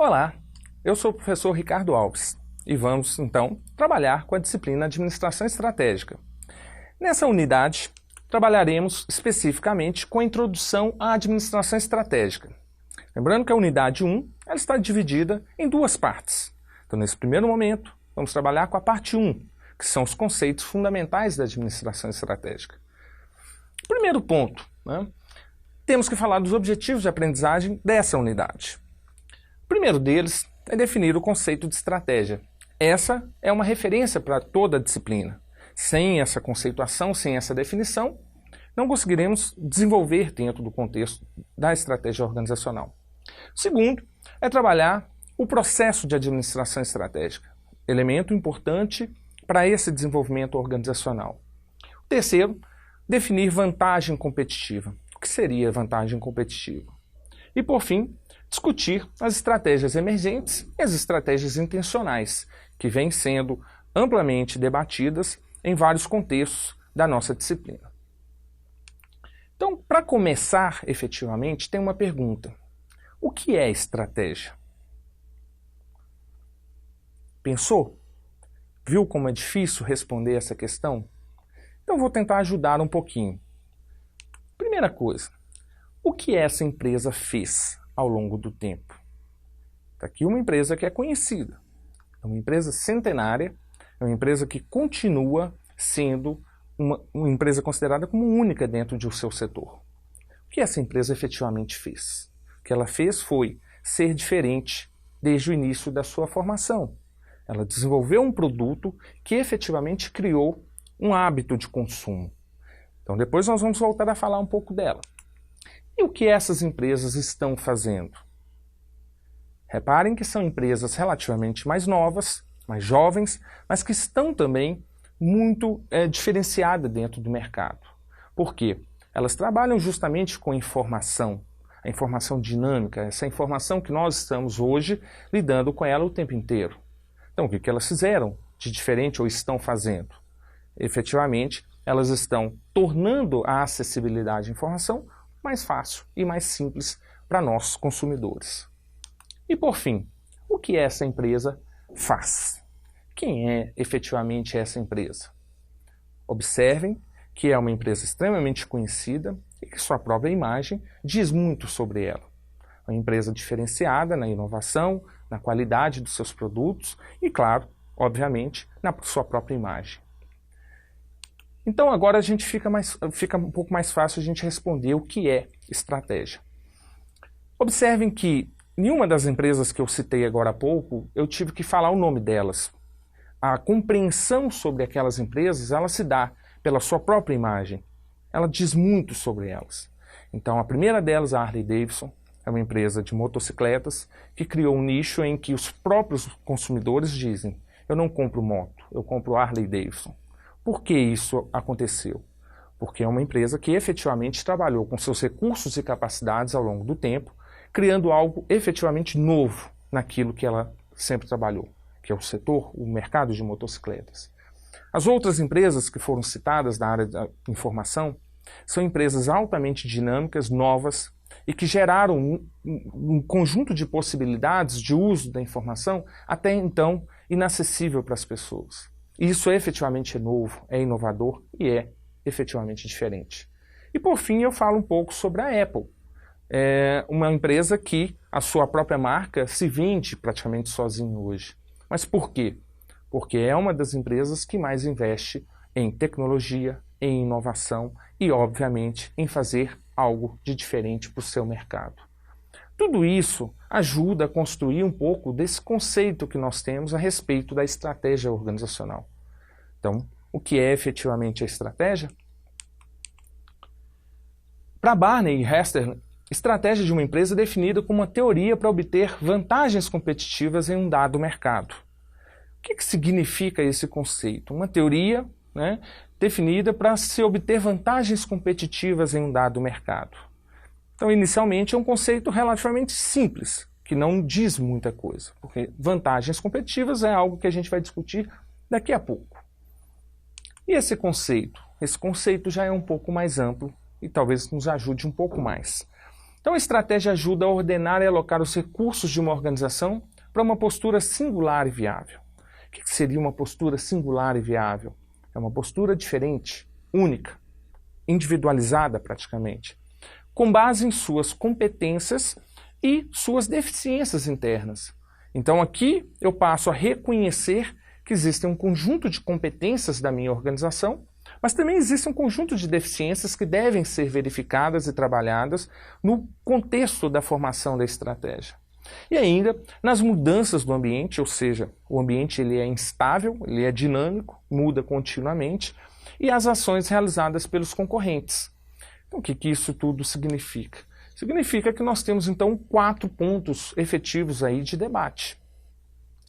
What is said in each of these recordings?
Olá, eu sou o professor Ricardo Alves e vamos, então, trabalhar com a disciplina Administração Estratégica. Nessa unidade, trabalharemos especificamente com a introdução à administração estratégica. Lembrando que a unidade 1 ela está dividida em duas partes. Então, nesse primeiro momento, vamos trabalhar com a parte 1, que são os conceitos fundamentais da administração estratégica. Primeiro ponto, temos que falar dos objetivos de aprendizagem dessa unidade. O primeiro deles é definir o conceito de estratégia. Essa é uma referência para toda a disciplina. Sem essa conceituação, sem essa definição, não conseguiremos desenvolver dentro do contexto da estratégia organizacional. O segundo é trabalhar o processo de administração estratégica, elemento importante para esse desenvolvimento organizacional. O terceiro, definir vantagem competitiva. O que seria vantagem competitiva? E, por fim, discutir as estratégias emergentes e as estratégias intencionais, que vêm sendo amplamente debatidas em vários contextos da nossa disciplina. Então, para começar efetivamente, tem uma pergunta. O que é estratégia? Pensou? Viu como é difícil responder essa questão? Então, vou tentar ajudar um pouquinho. Primeira coisa, o que essa empresa fez ao longo do tempo? Está aqui uma empresa que é conhecida, é uma empresa centenária, é uma empresa que continua sendo uma empresa considerada como única dentro do seu setor. O que essa empresa efetivamente fez? O que ela fez foi ser diferente desde o início da sua formação. Ela desenvolveu um produto que efetivamente criou um hábito de consumo. Então depois nós vamos voltar a falar um pouco dela. E o que essas empresas estão fazendo? Reparem que são empresas relativamente mais novas, mais jovens, mas que estão também muito diferenciadas dentro do mercado. Por quê? Elas trabalham justamente com informação, a informação dinâmica, essa informação que nós estamos hoje lidando com ela o tempo inteiro. Então, o que elas fizeram de diferente ou estão fazendo? Efetivamente, elas estão tornando a acessibilidade à informação mais fácil e mais simples para nós consumidores. E por fim, o que essa empresa faz? Quem é efetivamente essa empresa? Observem que é uma empresa extremamente conhecida e que sua própria imagem diz muito sobre ela. Uma empresa diferenciada na inovação, na qualidade dos seus produtos e, claro, obviamente, na sua própria imagem. Então agora a gente fica um pouco mais fácil a gente responder o que é estratégia. Observem que nenhuma das empresas que eu citei agora há pouco, eu tive que falar o nome delas. A compreensão sobre aquelas empresas, ela se dá pela sua própria imagem. Ela diz muito sobre elas. Então a primeira delas, a Harley-Davidson, é uma empresa de motocicletas que criou um nicho em que os próprios consumidores dizem: eu não compro moto, eu compro Harley-Davidson. Por que isso aconteceu? Porque é uma empresa que efetivamente trabalhou com seus recursos e capacidades ao longo do tempo, criando algo efetivamente novo naquilo que ela sempre trabalhou, que é o setor, o mercado de motocicletas. As outras empresas que foram citadas na área da informação são empresas altamente dinâmicas, novas, e que geraram um conjunto de possibilidades de uso da informação até então inacessível para as pessoas. Isso efetivamente é novo, é inovador e é efetivamente diferente. E por fim eu falo um pouco sobre a Apple. É uma empresa que a sua própria marca se vende praticamente sozinha hoje. Mas por quê? Porque é uma das empresas que mais investe em tecnologia, em inovação e, obviamente, em fazer algo de diferente para o seu mercado. Tudo isso ajuda a construir um pouco desse conceito que nós temos a respeito da estratégia organizacional. Então, o que é efetivamente a estratégia? Para Barney e Hester, estratégia de uma empresa é definida como uma teoria para obter vantagens competitivas em um dado mercado. O que significa esse conceito? Uma teoria, definida para se obter vantagens competitivas em um dado mercado. Então, inicialmente, é um conceito relativamente simples, que não diz muita coisa, porque vantagens competitivas é algo que a gente vai discutir daqui a pouco. E esse conceito? Esse conceito já é um pouco mais amplo e talvez nos ajude um pouco mais. Então a estratégia ajuda a ordenar e alocar os recursos de uma organização para uma postura singular e viável. O que seria uma postura singular e viável? É uma postura diferente, única, individualizada praticamente, com base em suas competências e suas deficiências internas. Então aqui eu passo a reconhecer que existe um conjunto de competências da minha organização, mas também existe um conjunto de deficiências que devem ser verificadas e trabalhadas no contexto da formação da estratégia. E ainda nas mudanças do ambiente, ou seja, o ambiente ele é instável, ele é dinâmico, muda continuamente, e as ações realizadas pelos concorrentes. Então, o que isso tudo significa? Significa que nós temos então 4 pontos efetivos aí de debate.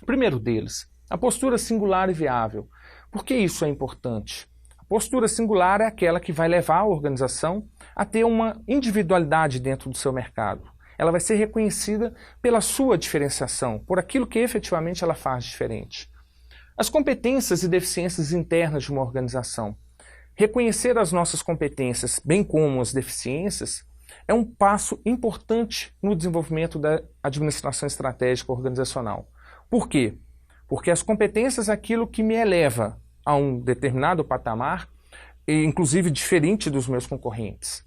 O primeiro deles, a postura singular e viável. Por que isso é importante? A postura singular é aquela que vai levar a organização a ter uma individualidade dentro do seu mercado. Ela vai ser reconhecida pela sua diferenciação, por aquilo que efetivamente ela faz diferente. As competências e deficiências internas de uma organização. Reconhecer as nossas competências, bem como as deficiências, é um passo importante no desenvolvimento da administração estratégica organizacional. Por quê? Porque as competências é aquilo que me eleva a um determinado patamar, inclusive diferente dos meus concorrentes.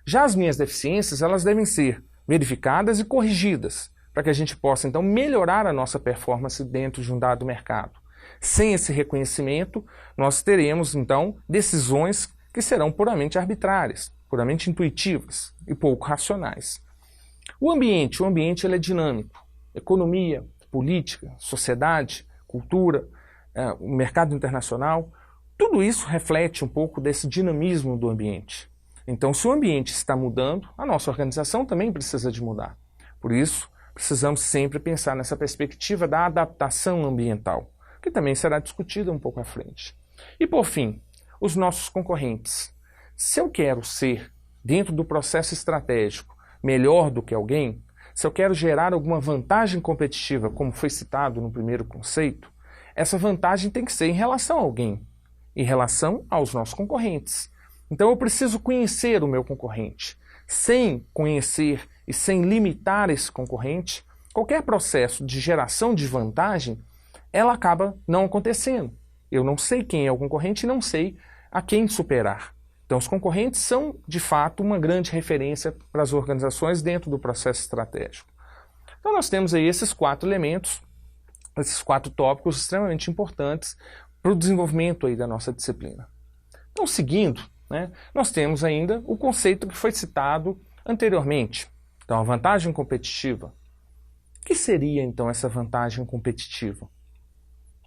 Já as minhas deficiências, elas devem ser verificadas e corrigidas, para que a gente possa então melhorar a nossa performance dentro de um dado mercado. Sem esse reconhecimento, nós teremos então decisões que serão puramente arbitrárias, puramente intuitivas e pouco racionais. O ambiente ele é dinâmico. Economia, política, sociedade, cultura, o mercado internacional, tudo isso reflete um pouco desse dinamismo do ambiente. Então, se o ambiente está mudando, a nossa organização também precisa de mudar. Por isso, precisamos sempre pensar nessa perspectiva da adaptação ambiental, que também será discutida um pouco à frente. E, por fim, os nossos concorrentes. Se eu quero ser, dentro do processo estratégico, melhor do que alguém, se eu quero gerar alguma vantagem competitiva, como foi citado no primeiro conceito, essa vantagem tem que ser em relação a alguém, em relação aos nossos concorrentes. Então eu preciso conhecer o meu concorrente. Sem conhecer e sem limitar esse concorrente, qualquer processo de geração de vantagem, ela acaba não acontecendo. Eu não sei quem é o concorrente e não sei a quem superar. Então os concorrentes são, de fato, uma grande referência para as organizações dentro do processo estratégico. Então nós temos aí esses 4 elementos, esses 4 tópicos extremamente importantes para o desenvolvimento aí da nossa disciplina. Então, seguindo, nós temos ainda o conceito que foi citado anteriormente. Então, a vantagem competitiva. O que seria, então, essa vantagem competitiva?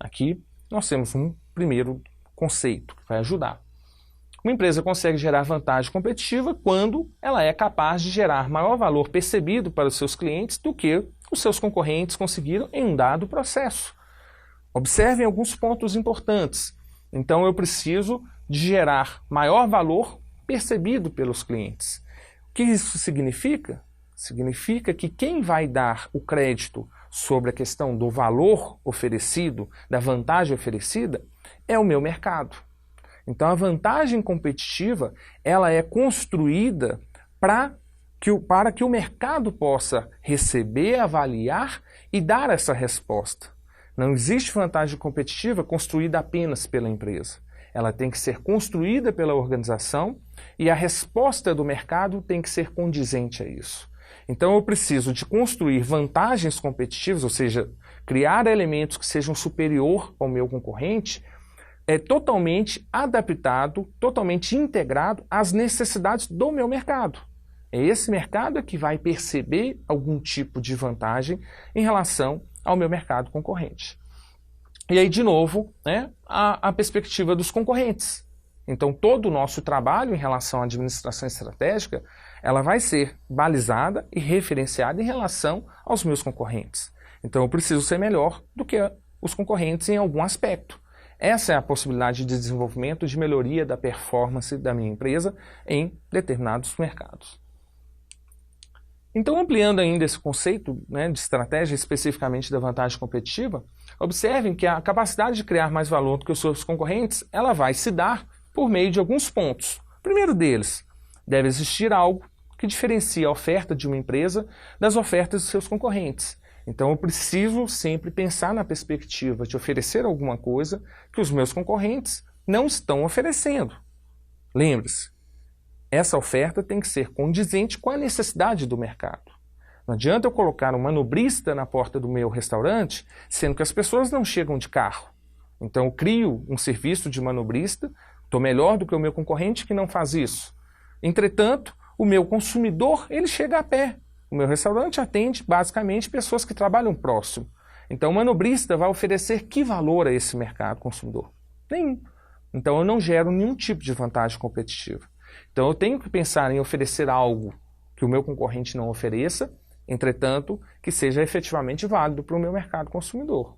Aqui nós temos um primeiro conceito que vai ajudar. Uma empresa consegue gerar vantagem competitiva quando ela é capaz de gerar maior valor percebido para os seus clientes do que os seus concorrentes conseguiram em um dado processo. Observem alguns pontos importantes. Então, eu preciso de gerar maior valor percebido pelos clientes. O que isso significa? Significa que quem vai dar o crédito sobre a questão do valor oferecido, da vantagem oferecida, é o meu mercado. Então a vantagem competitiva ela é construída para que o mercado possa receber, avaliar e dar essa resposta. Não existe vantagem competitiva construída apenas pela empresa. Ela tem que ser construída pela organização e a resposta do mercado tem que ser condizente a isso. Então eu preciso de construir vantagens competitivas, ou seja, criar elementos que sejam superior ao meu concorrente, totalmente adaptado, totalmente integrado às necessidades do meu mercado. É esse mercado que vai perceber algum tipo de vantagem em relação ao meu mercado concorrente. E aí, de novo, a perspectiva dos concorrentes. Então, todo o nosso trabalho em relação à administração estratégica, ela vai ser balizada e referenciada em relação aos meus concorrentes. Então, eu preciso ser melhor do que os concorrentes em algum aspecto. Essa é a possibilidade de desenvolvimento, de melhoria da performance da minha empresa em determinados mercados. Então, ampliando ainda esse conceito de estratégia, especificamente da vantagem competitiva, observem que a capacidade de criar mais valor do que os seus concorrentes, ela vai se dar por meio de alguns pontos. O primeiro deles, deve existir algo que diferencia a oferta de uma empresa das ofertas dos seus concorrentes. Então eu preciso sempre pensar na perspectiva de oferecer alguma coisa que os meus concorrentes não estão oferecendo. Lembre-se, essa oferta tem que ser condizente com a necessidade do mercado. Não adianta eu colocar um manobrista na porta do meu restaurante, sendo que as pessoas não chegam de carro. Então eu crio um serviço de manobrista, estou melhor do que o meu concorrente que não faz isso. Entretanto, o meu consumidor, ele chega a pé. O meu restaurante atende basicamente pessoas que trabalham próximo. Então o manobrista vai oferecer que valor a esse mercado consumidor? Nenhum. Então eu não gero nenhum tipo de vantagem competitiva. Então eu tenho que pensar em oferecer algo que o meu concorrente não ofereça, entretanto, que seja efetivamente válido para o meu mercado consumidor.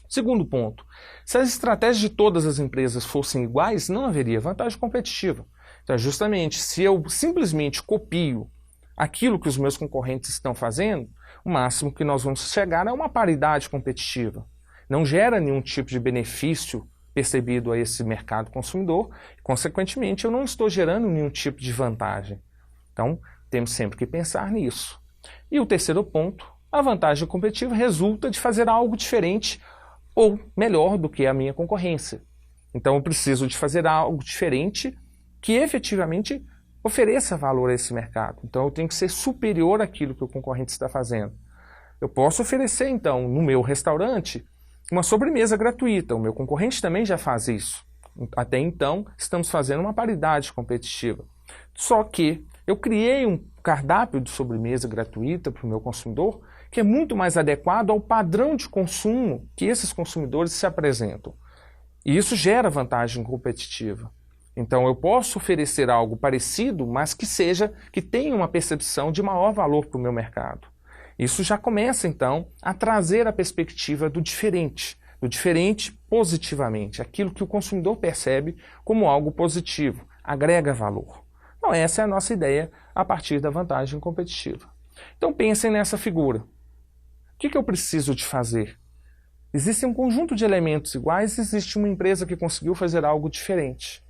Segundo ponto, se as estratégias de todas as empresas fossem iguais, não haveria vantagem competitiva. Então, justamente, se eu simplesmente copio aquilo que os meus concorrentes estão fazendo, o máximo que nós vamos chegar é uma paridade competitiva. Não gera nenhum tipo de benefício percebido a esse mercado consumidor, e, consequentemente, eu não estou gerando nenhum tipo de vantagem. Então, temos sempre que pensar nisso. E o terceiro ponto, a vantagem competitiva resulta de fazer algo diferente ou melhor do que a minha concorrência. Então eu preciso de fazer algo diferente que efetivamente ofereça valor a esse mercado. Então eu tenho que ser superior àquilo que o concorrente está fazendo. Eu posso oferecer então no meu restaurante uma sobremesa gratuita. O meu concorrente também já faz isso. Até então estamos fazendo uma paridade competitiva. Só que eu criei um cardápio de sobremesa gratuita para o meu consumidor que é muito mais adequado ao padrão de consumo que esses consumidores se apresentam. E isso gera vantagem competitiva. Então eu posso oferecer algo parecido, mas que tenha uma percepção de maior valor para o meu mercado. Isso já começa então a trazer a perspectiva do diferente positivamente, aquilo que o consumidor percebe como algo positivo, agrega valor. Então essa é a nossa ideia a partir da vantagem competitiva. Então pensem nessa figura. O que eu preciso de fazer? Existe um conjunto de elementos iguais e existe uma empresa que conseguiu fazer algo diferente.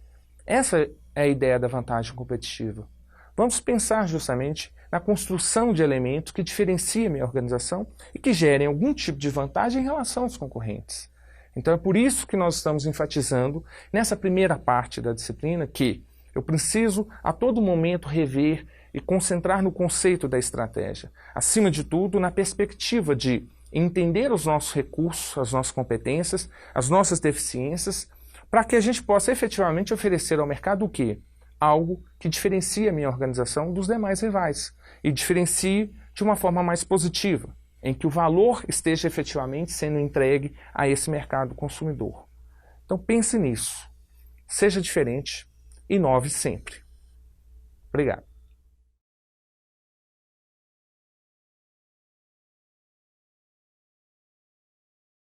Essa é a ideia da vantagem competitiva. Vamos pensar justamente na construção de elementos que diferenciem a minha organização e que gerem algum tipo de vantagem em relação aos concorrentes. Então é por isso que nós estamos enfatizando nessa primeira parte da disciplina que eu preciso a todo momento rever e concentrar no conceito da estratégia. Acima de tudo, na perspectiva de entender os nossos recursos, as nossas competências, as nossas deficiências, para que a gente possa efetivamente oferecer ao mercado o quê? Algo que diferencie a minha organização dos demais rivais e diferencie de uma forma mais positiva, em que o valor esteja efetivamente sendo entregue a esse mercado consumidor. Então pense nisso, seja diferente, inove sempre. Obrigado.